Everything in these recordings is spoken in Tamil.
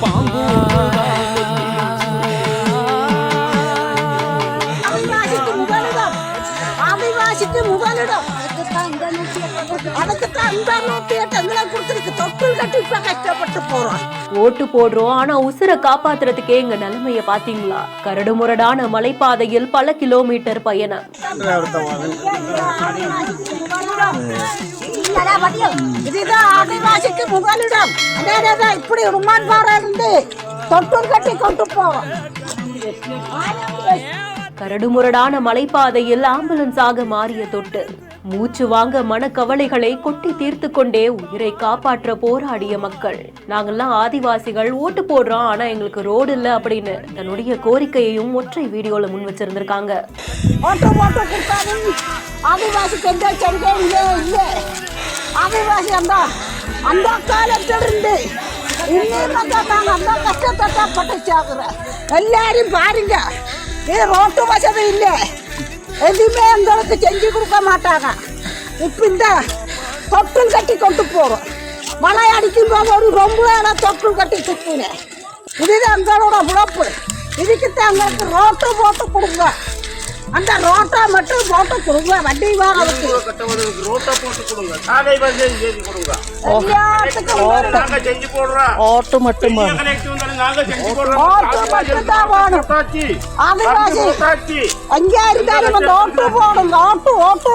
பாம்பு ஆதிவாசிக்கு முதலிடம் அதுக்குத்தான் இந்த 108 எங்களை கொடுத்துருக்கு. தொட்டில் கட்டி இப்ப கஷ்டப்பட்டு போறோம். ஓட்டு போடுறோம், ஆனா உசுரை காப்பாத்துறதுக்கே எங்க நிலைமைய பாத்தீங்களா? கரடு முரடான மலைப்பாதையில் பல கிலோமீட்டர் பயணம். இதுதான் ஆதிவாசிக்கு முதலிடம். இப்படி ருமான் பாறை இருந்து தொட்டில் கட்டி கொண்டு போறோம். கரடுமுரடான மலைப்பாதையில் ஆம்புலன்ஸாக மாறிய தொட்டு மூச்சு வாங்க மனக்கவலைகளை கொட்டி தீர்த்து கொண்டே உயிரை காப்பாற்ற போராடிய மக்கள். நாங்கெல்லாம் ஆதிவாசிகள், ஓட்டு போடுறோம், ஆனா எங்களுக்கு ரோடு இல்ல அப்படின்னு தன்னுடைய கோரிக்கையையும் ஒற்றை வீடியோல முன் வச்சிருந்திருக்காங்க. ஆதிவாசிக்கு எந்த சலுகை இல்லை. ஆதிவாசி அந்த காலத்திலிருந்து அந்த கஷ்டத்தை பட்டு எல்லாரும் பாருங்க. இது ரோட்டு வசதி இல்லை, எதுவுமே எங்களுக்கு செஞ்சு கொடுக்க மாட்டாங்க. இப்ப இந்த தொட்டில் கட்டி கொண்டு போறோம். மழை அடிக்கும் போது ஒரு ரொம்ப தொட்டில் கட்டி சுத்தினேன். இதுதான் எங்களோட உழைப்பு. இதுக்குத்தான் எங்களுக்கு ரோட்டு போட்டு கொடுங்க. அந்த ரோட்டை மட்டும் போட்டு கொடுங்க. வண்டி வாகனத்துக்கு ஓட்டு மட்டுமா? அங்கே இருந்தாலும் ஓட்டு போடுங்க. ஓட்டு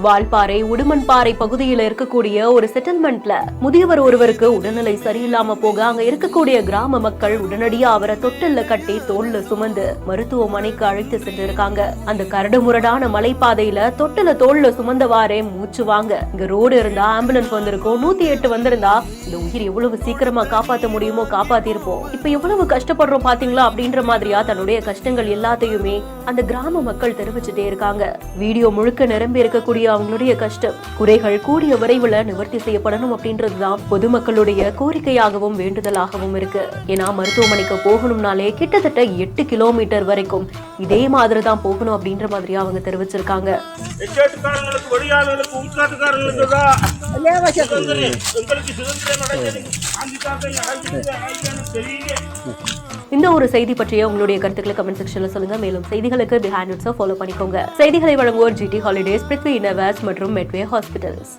வால்பாறை உடுமன்பாறை பகுதியில இருக்கக்கூடிய ஒரு செட்டில்மெண்ட்ல முதியவர் ஒருவருக்கு உடல்நிலை சரியில்லாம போக அங்க இருக்கக்கூடிய கிராம மக்கள் உடனடியா அவரை தொட்டில்ல கட்டி தோல்ல சுமந்து மருத்துவமனைக்கு அழைத்து சென்றிருக்காங்க. அந்த கரடு முரடான மலைப்பாதையில தொட்டில தோல்ல சுமந்தவாறே மூச்சு வாங்க. இங்க ரோடு இருந்தா ஆம்புலன்ஸ் வந்திருக்கும், 108 வந்திருந்தா இந்த உயிர் எவ்வளவு சீக்கிரமா காப்பாற்ற முடியுமோ காப்பாத்திருப்போம். இப்ப எவ்வளவு கஷ்டப்படுறோம் பாத்தீங்களா அப்படின்ற மாதிரியா தன்னுடைய கஷ்டங்கள் எல்லாத்தையுமே அந்த கிராம மக்கள் தெரிவிச்சுட்டே இருக்காங்க. வீடியோ முழுக்க நிரம்பி இருக்கக்கூடிய அவங்களுடைய கஷ்டம் குறைகள் கூடிய விரைவில் நிவர்த்தி செய்யப்படணும் அப்படின்றதுதான் பொதுமக்களுடைய கோரிக்கையாகவும் வேண்டுதலாகவும் இருக்கு. ஏன்னா மருத்துவமனைக்கு போகணும்னாலே கிட்டத்தட்ட 8 கிலோமீட்டர் வரைக்கும் இதே மாதிரி தான் போகணும் அப்படின்ற மாதிரியா அவங்க தெரிவிச்சிருக்காங்க. இந்த ஒரு செய்தி பற்றிய உங்களுடைய கருத்துக்களை கமெண்ட் செக்ஷன்ல சொல்லுங்க. மேலும் செய்திகளுக்கு தி ஹேண்ட் நோட்ஸை ஃபாலோ பண்ணிக்கோங்க. செய்திகளை வழங்குவோர் GT ஹாலிடேஸ், பிருத்வி இன்னர்வேர்ஸ் மற்றும் மெட்வே ஹாஸ்பிட்டல்ஸ்.